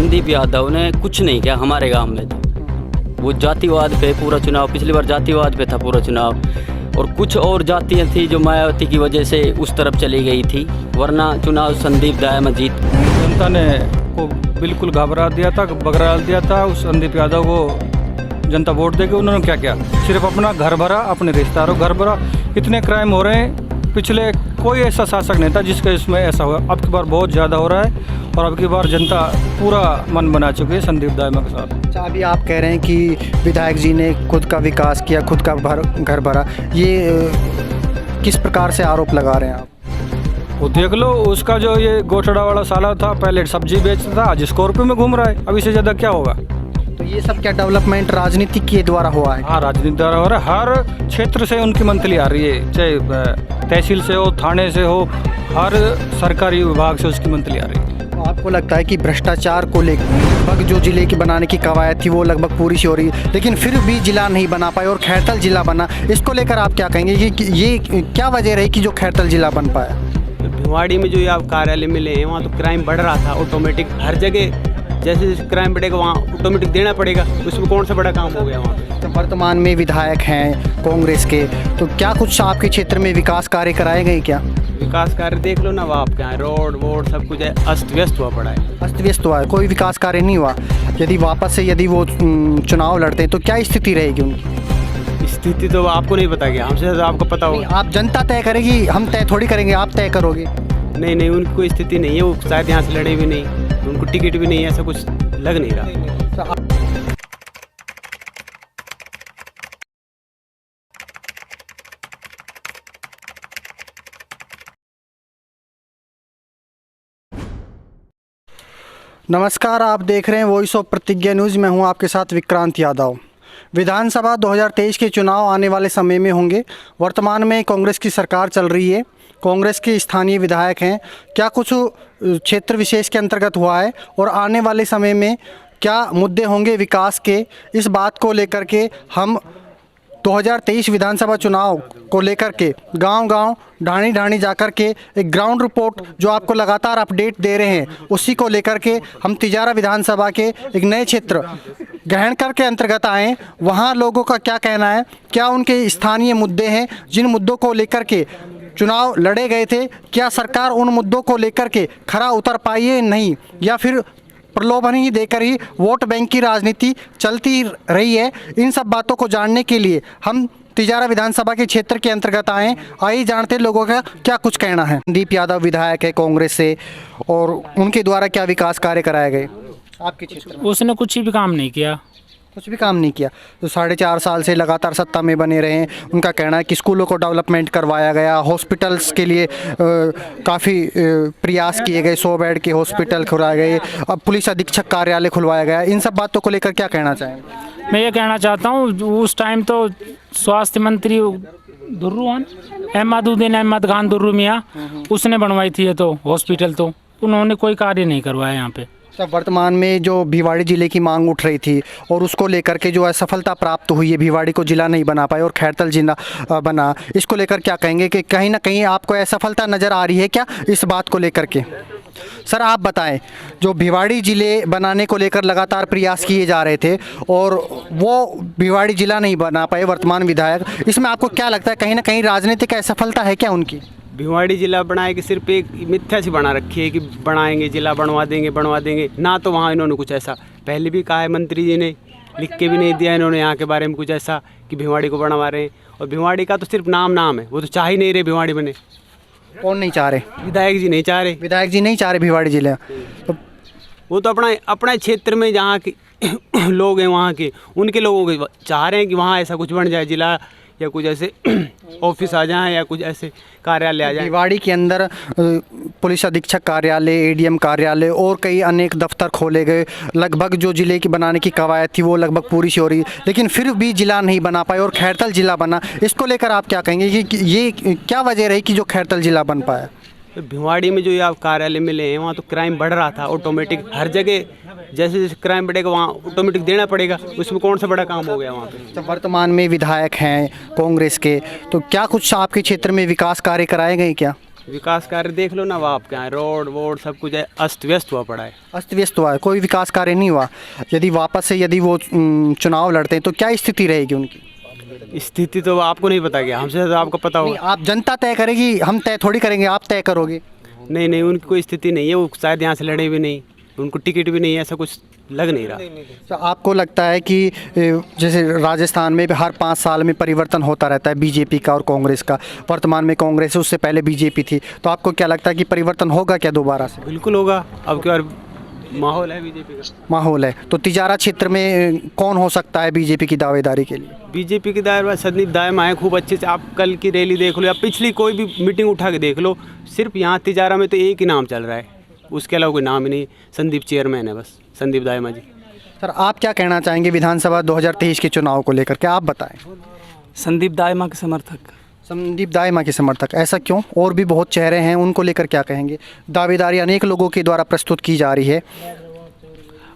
संदीप यादव ने कुछ नहीं किया हमारे गांव में। तो वो जातिवाद पे पूरा चुनाव, पिछली बार जातिवाद पे था पूरा चुनाव, और कुछ और जातियाँ थी जो मायावती की वजह से उस तरफ चली गई थी, वरना चुनाव संदीप दायमा जीत। जनता ने को बिल्कुल घबरा दिया था, बगरा दिया था उस संदीप यादव को। जनता वोट देके उन्होंने क्या किया, सिर्फ अपना घर भरा, अपने रिश्तेदारों घर भरा। इतने क्राइम हो रहे हैं, पिछले कोई ऐसा शासक नहीं था जिसके इसमें ऐसा हुआ। अब की बार बहुत ज़्यादा हो रहा है और अब की बार जनता पूरा मन बना चुकी है संदीप दायमा के साथ। अच्छा, अभी आप कह रहे हैं कि विधायक जी ने खुद का विकास किया, खुद का घर भरा, ये किस प्रकार से आरोप लगा रहे हैं आप? वो देख लो, उसका जो ये गोठड़ा वाला साला था, पहले सब्जी बेचता था, आज स्कॉर्पियो में घूम रहा है। अब इससे ज़्यादा क्या होगा? तो ये सब क्या डेवलपमेंट राजनीति के द्वारा हुआ है? हाँ, राजनीति द्वारा हो रहा है। हर क्षेत्र से उनकी मंथली आ रही है, चाहे तहसील से हो, थाने से हो, हर सरकारी विभाग से उसकी मंथली आ रही है। तो आपको लगता है कि भ्रष्टाचार को लेकर लगभग जो जिले की बनाने की कवायद थी वो लगभग पूरी सी हो रही है, लेकिन फिर भी जिला नहीं बना पाए और खैरथल जिला बना, इसको लेकर आप क्या कहेंगे कि ये क्या वजह रही कि जो खैरथल जिला बन पाया? भिवाड़ी में जो ये आप कार्यालय मिले हैं वहाँ तो क्राइम बढ़ रहा था ऑटोमेटिक। हर जगह जैसे जैसे क्राइम बढ़ेगा वहाँ ऑटोमेटिक देना पड़ेगा, उसमें कौन सा बड़ा काम हो गया वहाँ? तो वर्तमान में विधायक हैं कांग्रेस के, तो क्या कुछ आपके क्षेत्र में विकास कार्य कराए गए क्या? विकास कार्य देख लो ना, वहाँ आपके यहाँ रोड वोड सब कुछ अस्त व्यस्त हुआ पड़ा है। अस्त व्यस्त हुआ है, कोई विकास कार्य नहीं हुआ। यदि वापस से यदि वो चुनाव लड़ते हैं तो क्या स्थिति रहेगी उनकी? स्थिति तो आपको नहीं पता क्या, हमसे ज़्यादा आपको पता होगा। आप जनता तय करेगी, हम तय थोड़ी करेंगे, आप तय करोगे। नहीं नहीं, उनकी कोई स्थिति नहीं है, वो शायद यहाँ से लड़े भी नहीं, उनको टिकट भी नहीं है, ऐसा कुछ लग नहीं रहा। नमस्कार, आप देख रहे हैं वॉइस ऑफ प्रतिज्ञा न्यूज़। मैं हूं आपके साथ विक्रांत यादव। विधानसभा 2023 के चुनाव आने वाले समय में होंगे। वर्तमान में कांग्रेस की सरकार चल रही है, कांग्रेस के स्थानीय विधायक हैं। क्या कुछ क्षेत्र विशेष के अंतर्गत हुआ है और आने वाले समय में क्या मुद्दे होंगे विकास के, इस बात को लेकर के हम 2023 विधानसभा चुनाव को लेकर के गांव-गांव, ढाणी-ढाणी जाकर के एक ग्राउंड रिपोर्ट जो आपको लगातार अपडेट दे रहे हैं, उसी को लेकर के हम तिजारा विधानसभा के एक नए क्षेत्र गहनकर के अंतर्गत आए। वहां लोगों का क्या कहना है, क्या उनके स्थानीय मुद्दे हैं, जिन मुद्दों को लेकर के चुनाव लड़े गए थे, क्या सरकार उन मुद्दों को लेकर के खरा उतर पाई है नहीं, या फिर प्रलोभन ही देकर ही वोट बैंक की राजनीति चलती रही है? इन सब बातों को जानने के लिए हम तिजारा विधानसभा के क्षेत्र के अंतर्गत आए। आइए जानते हैं लोगों का क्या कुछ कहना है। संदीप यादव विधायक है कांग्रेस से, और उनके द्वारा क्या विकास कार्य कराए गए आपके क्षेत्र में? उसने कुछ भी काम नहीं किया। कुछ भी काम नहीं किया। तो 4.5 साल से लगातार सत्ता में बने रहे हैं। उनका कहना है कि स्कूलों को डेवलपमेंट करवाया गया, हॉस्पिटल्स के लिए काफ़ी प्रयास किए गए, 100 बेड के हॉस्पिटल खुलवाए गए, अब पुलिस अधीक्षक कार्यालय खुलवाया गया। इन सब बातों को लेकर क्या कहना चाहेंगे? मैं ये कहना चाहता हूँ, उस टाइम तो स्वास्थ्य मंत्री दुर्रू अहमदुद्दीन अहमद खान दुर्रू मियाँ, उसने बनवाई थी ये तो हॉस्पिटल, तो उन्होंने कोई कार्य नहीं करवाया यहाँ पे। तब वर्तमान में जो भिवाड़ी जिले की मांग उठ रही थी और उसको लेकर के जो असफलता प्राप्त हुई है, भिवाड़ी को जिला नहीं बना पाए और खैरथल जिला बना, इसको लेकर क्या कहेंगे कि कहीं ना कहीं आपको असफलता नज़र आ रही है क्या इस बात को लेकर के? सर आप बताएं, जो भिवाड़ी जिले बनाने को लेकर लगातार प्रयास किए जा रहे थे और वो भिवाड़ी जिला नहीं बना पाए वर्तमान विधायक, इसमें आपको क्या लगता है कहीं ना कहीं राजनीतिक असफलता है क्या उनकी? भिवाड़ी जिला बनाए कि सिर्फ एक मिथ्या सी बना रखी है कि बनाएंगे जिला, बनवा देंगे ना। तो वहाँ इन्होंने कुछ ऐसा पहले भी कहा है, मंत्री जी ने लिख के भी नहीं दिया इन्होंने यहाँ के बारे में कुछ ऐसा कि भिवाड़ी को बनवा रहे हैं। और भिवाड़ी का तो सिर्फ नाम है, वो तो चाह ही नहीं रहे भिवाड़ी बने। कौन नहीं चाह रहे? विधायक जी नहीं चाह रहे। विधायक जी नहीं चाह रहे भिवाड़ी जिले, तो वो तो अपना क्षेत्र में जहाँ के लोग हैं वहाँ के, उनके लोगों के चाह रहे हैं कि वहाँ ऐसा कुछ बन जाए, जिला या कुछ ऐसे ऑफिस आ जाएं या कुछ ऐसे कार्यालय आ जाए। भिवाड़ी के अंदर पुलिस अधीक्षक कार्यालय, एडीएम कार्यालय और कई अनेक दफ्तर खोले गए। लगभग जो जिले की बनाने की कवायद थी वो लगभग पूरी सी हो रही, लेकिन फिर भी जिला नहीं बना पाए और खैरथल जिला बना। इसको लेकर आप क्या कहेंगे कि ये क्या वजह रही कि जो खैरथल जिला बन पाया? तो भिवाड़ी में जो ये आप कार्यालय मिले हैं वहाँ तो क्राइम बढ़ रहा था ऑटोमेटिक। हर जगह जैसे जैसे क्राइम बढ़ेगा वहाँ ऑटोमेटिक देना पड़ेगा, उसमें कौन सा बड़ा काम हो गया वहाँ पे? तो वर्तमान में विधायक हैं कांग्रेस के, तो क्या कुछ आपके क्षेत्र में विकास कार्य कराए गए क्या? विकास कार्य देख लो ना, वो आपके यहाँ रोड वोड सब कुछ अस्त व्यस्त हुआ पड़ा है। अस्त व्यस्त हुआ है, कोई विकास कार्य नहीं हुआ। यदि वापस से यदि वो चुनाव लड़ते हैं तो क्या स्थिति रहेगी उनकी? स्थिति तो आपको नहीं पता, क्या हमसे तो आपको पता नहीं, होगा। आप जनता तय करेगी, हम तय थोड़ी करेंगे, आप तय करोगे। नहीं नहीं, उनकी कोई स्थिति नहीं है, वो शायद यहाँ से लड़े भी नहीं, उनको टिकट भी नहीं है, ऐसा कुछ लग नहीं रहा। तो आपको लगता है कि जैसे राजस्थान में भी हर 5 साल में परिवर्तन होता रहता है बीजेपी का और कांग्रेस का, वर्तमान में कांग्रेस है, उससे पहले बीजेपी थी, तो आपको क्या लगता है कि परिवर्तन होगा क्या दोबारा से? बिल्कुल होगा, अब की बार माहौल है बीजेपी का। माहौल है तो तिजारा क्षेत्र में कौन हो सकता है बीजेपी की दावेदारी के लिए? बीजेपी की दायरा संदीप दायमा है खूब अच्छे से। आप कल की रैली देख लो या पिछली कोई भी मीटिंग उठा के देख लो, सिर्फ यहाँ तिजारा में तो एक ही नाम चल रहा है, उसके अलावा कोई नाम ही नहीं। संदीप चेयरमैन है बस, संदीप दायमा जी। सर आप क्या कहना चाहेंगे विधानसभा 2023 के चुनाव को लेकर के, आप बताएं। संदीप दायमा के समर्थक। संदीप दायमा के समर्थक, ऐसा क्यों? और भी बहुत चेहरे हैं, उनको लेकर क्या कहेंगे? दावेदारी अनेक लोगों के द्वारा प्रस्तुत की जा रही है।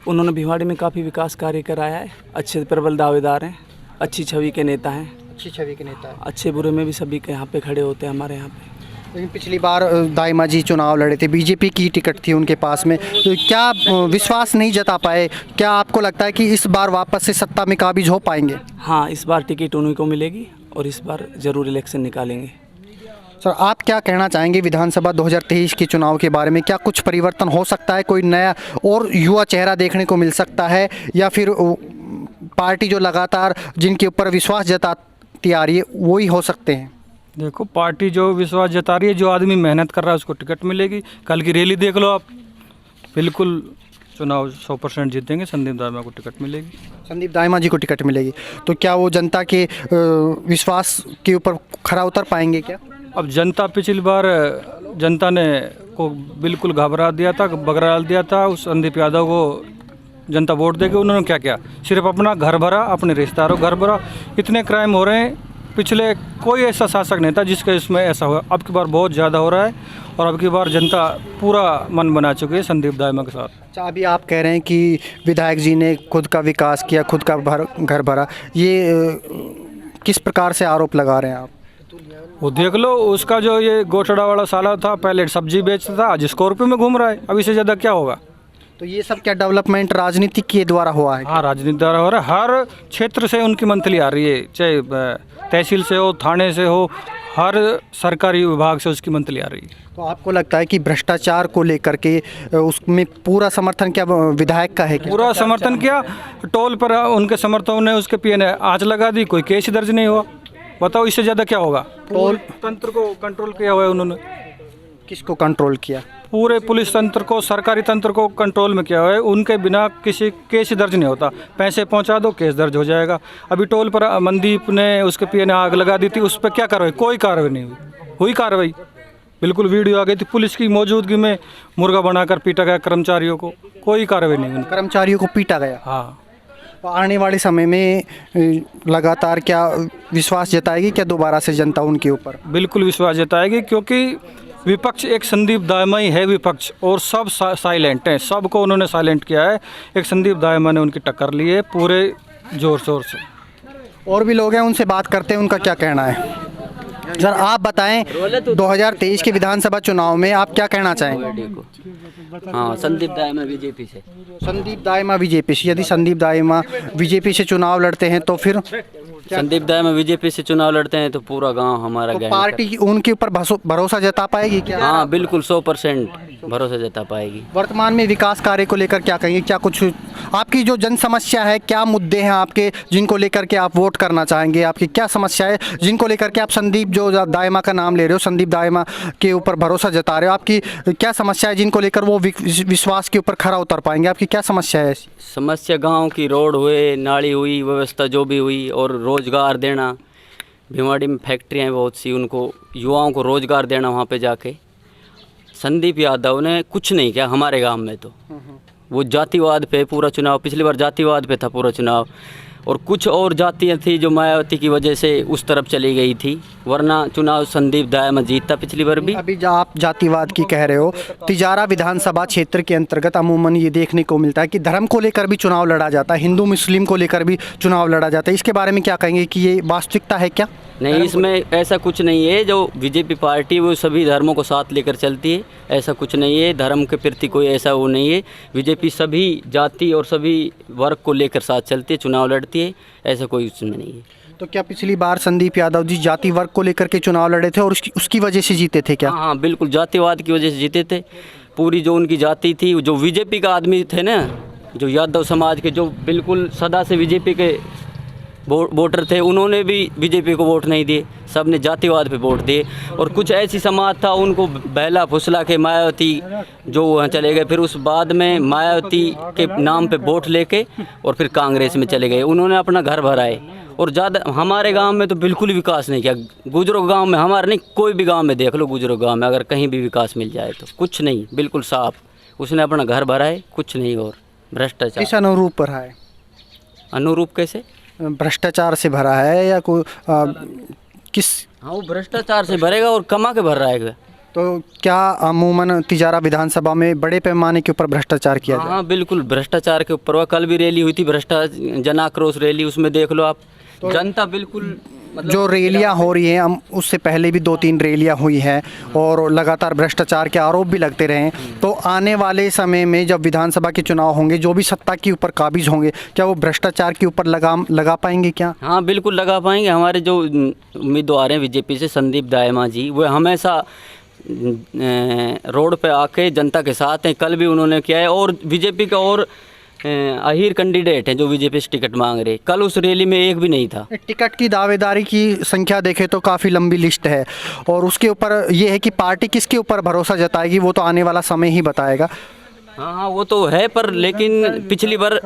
उन्होंने भिवाड़ी में काफ़ी विकास कार्य कराया है, अच्छे प्रबल दावेदार हैं, अच्छी छवि के नेता हैं, अच्छी छवि के नेता है। अच्छे बुरे में भी सभी के यहाँ पे खड़े होते हैं हमारे यहाँ पे। लेकिन पिछली बार दायमा जी चुनाव लड़े थे, बीजेपी की टिकट थी उनके पास में, तो क्या विश्वास नहीं जता पाए? क्या आपको लगता है कि इस बार वापस से सत्ता में काबिज हो पाएंगे? हाँ, इस बार टिकट उन्हीं को मिलेगी और इस बार ज़रूर इलेक्शन निकालेंगे। सर आप क्या कहना चाहेंगे विधानसभा 2023 के चुनाव के बारे में? क्या कुछ परिवर्तन हो सकता है, कोई नया और युवा चेहरा देखने को मिल सकता है, या फिर पार्टी जो लगातार जिनके ऊपर विश्वास जताती आ रही है वही हो सकते हैं? देखो, पार्टी जो विश्वास जता रही है, जो आदमी मेहनत कर रहा है उसको टिकट मिलेगी। कल की रैली देख लो आप, बिल्कुल चुनाव 100% जीतेंगे, संदीप दायमा को टिकट मिलेगी। संदीप दायमा जी को टिकट मिलेगी, तो क्या वो जनता के विश्वास के ऊपर खरा उतर पाएंगे क्या? अब जनता पिछली बार जनता ने को बिल्कुल घबरा दिया था, बगराल दिया था उस संदीप यादव को। जनता वोट देके उन्होंने क्या किया? सिर्फ अपना घर भरा, अपने रिश्तेदारों घर भरा। इतने क्राइम हो रहे हैं, पिछले कोई ऐसा शासक नहीं था जिसके इसमें ऐसा हुआ। अब की बार बहुत ज़्यादा हो रहा है और अब की बार जनता पूरा मन बना चुकी है संदीप दायमा के साथ। अच्छा, अभी आप कह रहे हैं कि विधायक जी ने खुद का विकास किया, खुद का घर भरा, ये किस प्रकार से आरोप लगा रहे हैं आप? वो देख लो, उसका जो ये गोठड़ा वाला साला था, पहले सब्जी बेचता था, आज स्कॉर्पियो में घूम रहा है। अब इससे ज़्यादा क्या होगा? तो ये सब क्या डेवलपमेंट राजनीति के द्वारा हुआ है? हाँ, राजनीति द्वारा हो रहा है। हर क्षेत्र से उनकी मंथली आ रही है, चाहे तहसील से हो, थाने से हो, हर सरकारी विभाग से उसकी मंथली आ रही है। तो आपको लगता है कि भ्रष्टाचार को लेकर के उसमें पूरा समर्थन क्या विधायक का है क्या? पूरा समर्थन किया। टोल पर उनके समर्थकों ने उसके पिए ने आँच लगा दी, कोई केस दर्ज नहीं हुआ। बताओ इससे ज़्यादा क्या होगा? टोल तंत्र को कंट्रोल किया हुआ है उन्होंने। किसको कंट्रोल किया? पूरे पुलिस तंत्र को, सरकारी तंत्र को कंट्रोल में किया हुआ है। उनके बिना किसी केस दर्ज नहीं होता। पैसे पहुंचा दो, केस दर्ज हो जाएगा। अभी टोल पर मनदीप ने उसके पिए ने आग लगा दी थी, उस पर क्या कार्रवाई? कोई कार्रवाई नहीं हुई कार्रवाई। बिल्कुल वीडियो आ गई थी, पुलिस की मौजूदगी में मुर्गा बनाकर पीटा गया कर्मचारियों को, कोई कार्रवाई नहीं हुई। कर्मचारियों को पीटा गया। हाँ, तो आने वाले समय में लगातार क्या विश्वास जताएगी क्या दोबारा से जनता उनके ऊपर? बिल्कुल विश्वास जताएगी, क्योंकि विपक्ष एक संदीप दायमा ही है विपक्ष, और सब साइलेंट हैं। सबको उन्होंने साइलेंट किया है। एक संदीप दायमा ने उनकी टक्कर ली है पूरे जोर शोर से। और भी लोग हैं, उनसे बात करते हैं, उनका क्या कहना है। सर आप बताएं, 2023 के विधानसभा चुनाव में आप क्या कहना चाहेंगे? हाँ, संदीप दायमा बीजेपी से। संदीप दायमा बीजेपी से, यदि संदीप दायमा बीजेपी से चुनाव लड़ते हैं तो फिर संदीप दायमा बीजेपी से चुनाव लड़ते हैं तो पूरा गांव हमारा तो पार्टी उनके ऊपर भरोसा जता पाएगी क्या? हाँ, बिल्कुल 100% भरोसा जता पाएगी। वर्तमान में विकास कार्य को लेकर क्या कहेंगे? क्या कुछ आपकी जो जन समस्या है, क्या मुद्दे हैं आपके जिनको लेकर के आप वोट करना चाहेंगे? आपकी क्या समस्या है जिनको लेकर के आप संदीप जो दायमा का नाम ले रहे हो, संदीप दायमा के ऊपर भरोसा जता रहे हो? आपकी क्या समस्या है जिनको लेकर वो विश्वास के ऊपर खरा उतर पाएंगे? आपकी क्या समस्या है? समस्या गांव की रोड हुए, नाली हुई, व्यवस्था जो भी हुई, और रोज़गार देना। भिवाड़ी में फैक्ट्रियाँ हैं बहुत सी, उनको युवाओं को रोज़गार देना वहाँ पे जाके। संदीप यादव ने कुछ नहीं किया हमारे गांव में। तो वो जातिवाद पे पूरा चुनाव, पिछली बार जातिवाद पे था पूरा चुनाव, और कुछ और जातियाँ थी जो मायावती की वजह से उस तरफ चली गई थी, वरना चुनाव संदीप दायमा जीतता पिछली बार भी। अभी जो आप जातिवाद की कह रहे हो, तिजारा विधानसभा क्षेत्र के अंतर्गत अमूमन ये देखने को मिलता है कि धर्म को लेकर भी चुनाव लड़ा जाता है, हिंदू मुस्लिम को लेकर भी चुनाव लड़ा जाता है। इसके बारे में क्या कहेंगे कि ये वास्तविकता है क्या? नहीं, इसमें ऐसा कुछ नहीं है। जो बीजेपी पार्टी वो सभी धर्मों को साथ लेकर चलती है, ऐसा कुछ नहीं है। धर्म के प्रति कोई ऐसा वो नहीं है। बीजेपी सभी जाति और सभी वर्ग को लेकर साथ चलती है, चुनाव लड़ती है, ऐसा कोई उसमें नहीं है। तो क्या पिछली बार संदीप यादव जी जाति वर्ग को लेकर के चुनाव लड़े थे और उसकी वजह से जीते थे क्या? हाँ, बिल्कुल जातिवाद की वजह से जीते थे। पूरी जो उनकी जाति थी, जो बीजेपी का आदमी थे ना, जो यादव समाज के, जो बिल्कुल सदा से बीजेपी के वोटर थे, उन्होंने भी बीजेपी को वोट नहीं दिए, सब ने जातिवाद पे वोट दिए। और कुछ ऐसी समाज था, उनको बहला फुसला के मायावती जो वहाँ चले गए, फिर उस बाद में मायावती के नाम पे वोट लेके और फिर कांग्रेस में चले गए। उन्होंने अपना घर भराए और ज़्यादा हमारे गांव में तो बिल्कुल विकास नहीं किया। गुजरो गांव में, हमारे नहीं, कोई भी गांव में देख लो, गुजरो गांव में अगर कहीं भी विकास मिल जाए तो कुछ नहीं, बिल्कुल साफ। उसने अपना घर भराए, कुछ नहीं। और भ्रष्टाचार किस अनुरूप भरा है? अनुरूप कैसे? भ्रष्टाचार से भरा है या कोई किस? हाँ, वो भ्रष्टाचार से भरेगा और कमा के भर रहा है। तो क्या अमूमन तिजारा विधानसभा में बड़े पैमाने के ऊपर भ्रष्टाचार किया जाए? हाँ, बिल्कुल भ्रष्टाचार के ऊपर हुआ। कल भी रैली हुई थी, जन आक्रोश रैली, उसमें देख लो आप, जनता बिल्कुल जो रैलियां हो रही हैं, हम उससे पहले भी 2-3 रैलियां हुई हैं और लगातार भ्रष्टाचार के आरोप भी लगते रहे हैं। तो आने वाले समय में जब विधानसभा के चुनाव होंगे, जो भी सत्ता के ऊपर काबिज होंगे, क्या वो भ्रष्टाचार के ऊपर लगाम लगा पाएंगे क्या? हाँ, बिल्कुल लगा पाएंगे। हमारे जो उम्मीदवार हैं बीजेपी से, संदीप दायमा जी, वो हमेशा रोड पे आके जनता के साथ हैं। कल भी उन्होंने किया है। और बीजेपी का और अहीर कैंडिडेट हैं जो बीजेपी से टिकट मांग रहे, कल उस रैली में एक भी नहीं था। टिकट की दावेदारी की संख्या देखें तो काफ़ी लंबी लिस्ट है और उसके ऊपर ये है कि पार्टी किसके ऊपर भरोसा जताएगी वो तो आने वाला समय ही बताएगा। हाँ, वो तो है, पर लेकिन पिछली बार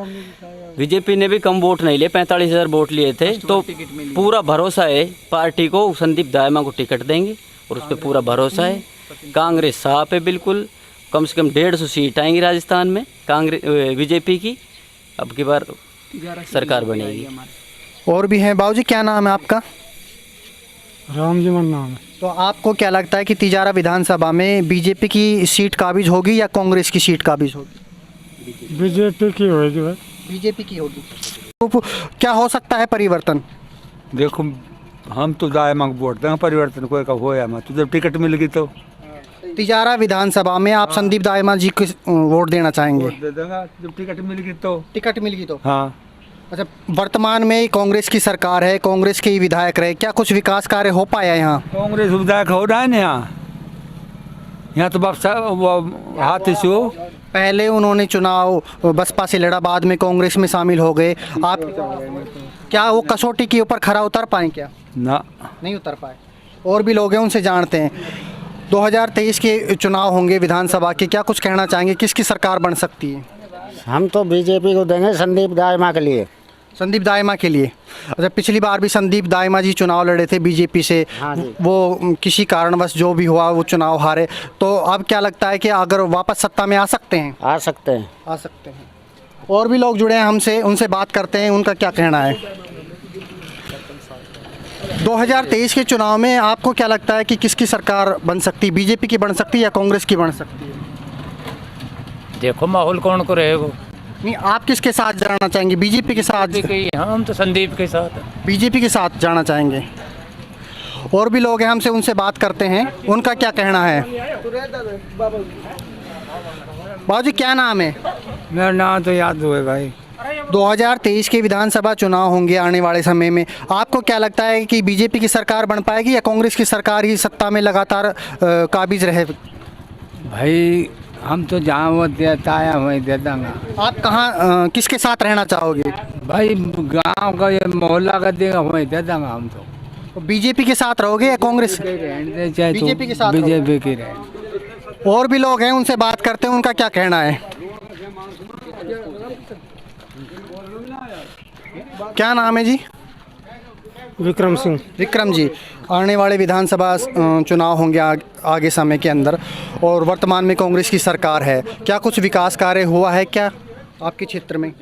बीजेपी ने भी कम वोट नहीं लिए, 45,000 वोट लिए थे। तो पूरा भरोसा है पार्टी को, संदीप दायमा को टिकट देंगे और उस पर पूरा भरोसा है। कांग्रेस साफ है बिल्कुल, कम से कम 150 सीट आएंगी राजस्थान में कांग्रेस बीजेपी की। अब की बार सरकार बनेगी। और भी हैं बाबूजी, क्या नाम है आपका? राम जीवन नाम है। तो आपको क्या लगता है कि तिजारा विधानसभा में बीजेपी की सीट काबिज होगी या कांग्रेस की सीट काबिज होगी? बीजेपी की होगी भाई। बीजेपी की होगी। तो क्या हो सकता है परिवर्तन? देखो, हम तो दायमा को वोट देंगे, परिवर्तन कोई का होया मत, जब टिकट मिल गई तो तिजारा विधानसभा में आप संदीप दायमा जी को वोट देना चाहेंगे? वोट दे देंगे जब टिकट मिल गई तो। टिकट मिल गई तो? हाँ। अच्छा, वर्तमान में कांग्रेस की सरकार है, कांग्रेस के ही विधायक रहे, क्या कुछ विकास कार्य हो पाया यहाँ? कांग्रेस विधायक हो रहा है ना यहाँ तो बस हाथ से हो। पहले उन्होंने चुनाव बसपा से लड़ा, बाद में कांग्रेस में शामिल हो गए। आप क्या वो कसौटी के ऊपर खरा उतर पाए क्या? ना, नहीं उतर पाए। और भी लोग हैं, उनसे जानते हैं। 2023 के चुनाव होंगे विधानसभा के, क्या कुछ कहना चाहेंगे, किसकी सरकार बन सकती है? हम तो बीजेपी को देंगे, संदीप दायमा के लिए। संदीप दायमा के लिए। अच्छा, पिछली बार भी संदीप दायमा जी चुनाव लड़े थे बीजेपी से, वो किसी कारणवश जो भी हुआ वो चुनाव हारे। तो अब क्या लगता है कि अगर वापस सत्ता में आ सकते हैं? आ सकते हैं। आ सकते हैं। और भी लोग जुड़े हैं हमसे, उनसे बात करते हैं, उनका क्या कहना है। 2023 के चुनाव में आपको क्या लगता है कि किसकी सरकार बन सकती है? बीजेपी की बन सकती है या कांग्रेस की बन सकती है? देखो माहौल कौन को रहेगा। नहीं, आप किसके साथ जाना चाहेंगे? बीजेपी के साथ? हम तो संदीप के साथ, बीजेपी के साथ जाना चाहेंगे। और भी लोग हैं हमसे, उनसे बात करते हैं, उनका क्या कहना है। बाबूजी, क्या नाम है? मेरा नाम तो याद हुए भाई। 2023 के विधानसभा चुनाव होंगे आने वाले समय में, आपको क्या लगता है कि बीजेपी की सरकार बन पाएगी या कांग्रेस की सरकार ही सत्ता में लगातार काबिज रहे? भाई हम तो जहाँ वो देता है वहीं दे देंगे। आप कहाँ किसके साथ रहना चाहोगे? भाई गांव का ये मोहल्ला का देगा वहीं दे देंगे हम तो। बीजेपी के साथ रहोगे या कांग्रेस? बीजेपी के साथ बीजेपी की रहे। और भी लोग हैं, उनसे बात करते हैं, उनका क्या कहना है। क्या नाम है जी? विक्रम सिंह। विक्रम जी, आने वाले विधानसभा चुनाव होंगे आगे समय के अंदर और वर्तमान में कांग्रेस की सरकार है, क्या कुछ विकास कार्य हुआ है क्या आपके क्षेत्र में?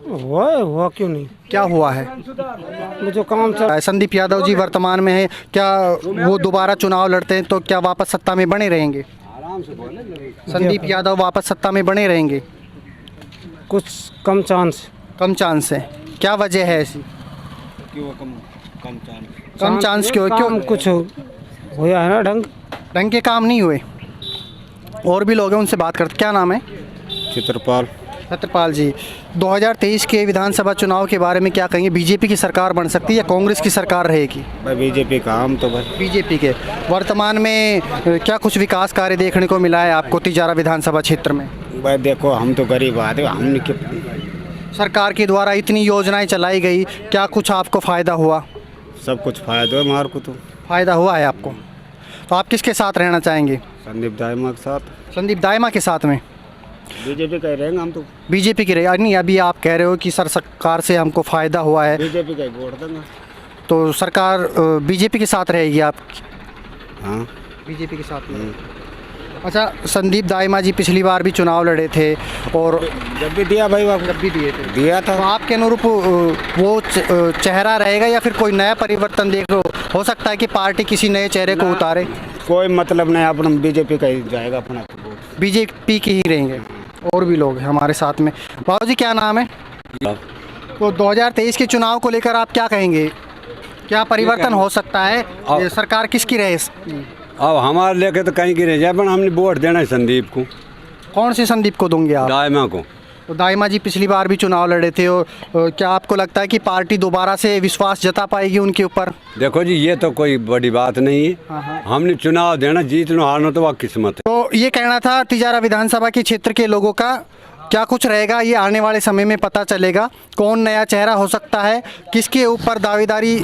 हुआ क्यों नहीं? क्या हुआ है? वो जो काम चल संदीप यादव जी वर्तमान में है, क्या वो दोबारा चुनाव लड़ते हैं तो क्या वापस सत्ता में बने रहेंगे? संदीप यादव वापस सत्ता में बने रहेंगे? कुछ कम चांस। कम चांस है, क्या वजह है ऐसी? कम चांस क्यों? काम कुछ होया है ना ढंग के काम नहीं हुए। और भी लोग हैं, उनसे बात करते। क्या नाम है? छत्रपाल जी, 2023 के विधानसभा चुनाव के बारे में क्या कहेंगे? बीजेपी की सरकार बन सकती है या कांग्रेस की सरकार रहेगी? भाई बीजेपी का, हम तो भाई बीजेपी के। वर्तमान में क्या कुछ विकास कार्य देखने को मिला है आपको तिजारा विधानसभा क्षेत्र में? भाई देखो, हम तो गरीब आदमी, हमने सरकार के द्वारा इतनी योजनाएं चलाई गई, क्या कुछ आपको फ़ायदा हुआ? सब कुछ फायदा है हमारे को तो। फ़ायदा हुआ है आपको? तो आप किसके साथ रहना चाहेंगे? संदीप दाइमा के साथ। संदीप दाइमा के साथ में? बीजेपी का ही रहेंगे हम तो। बीजेपी की रहे नहीं, अभी आप कह रहे हो कि सरकार से हमको फ़ायदा हुआ है, बीजेपी का ही वोट देंगे। तो सरकार बीजेपी के साथ रहेगी आप? हाँ, बीजेपी के साथ में। अच्छा, संदीप दाइमा जी पिछली बार भी चुनाव लड़े थे और जब भी दिया भाई, जब भी दिए थे दिया था। तो आपके अनुरूप वो चेहरा रहेगा या फिर कोई नया परिवर्तन देख लो? हो सकता है कि पार्टी किसी नए चेहरे को उतारे। कोई मतलब नहीं, अपना बीजेपी का ही जाएगा अपना वोट। बीजेपी की ही रहेंगे। और भी लोग हैं हमारे साथ में। बाबू जी, क्या नाम है? तो 2023 के चुनाव को लेकर आप क्या कहेंगे? क्या परिवर्तन हो सकता है? ये सरकार किसकी रहे? अब हमारे लेके तो कहीं की रह जाए, पर हमने वोट देना है संदीप को। कौन से संदीप को दूंगे आप? दाइमा को। तो दाइमा जी पिछली बार भी चुनाव लड़े थे, और क्या आपको लगता है कि पार्टी दोबारा से विश्वास जता पाएगी उनके ऊपर? देखो जी, ये तो कोई बड़ी बात नहीं है। हमने चुनाव देना, जीत लो हारना तो वह किस्मत है। तो ये कहना था तिजारा विधानसभा के क्षेत्र के लोगों का। क्या कुछ रहेगा ये आने वाले समय में पता चलेगा। कौन नया चेहरा हो सकता है, किसके ऊपर दावेदारी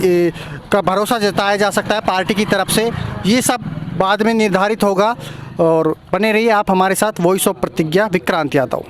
का भरोसा जताया जा सकता है पार्टी की तरफ से, ये सब बाद में निर्धारित होगा। और बने रहिए आप हमारे साथ। वॉइस ऑफ प्रतिज्ञा, विक्रांत यादव।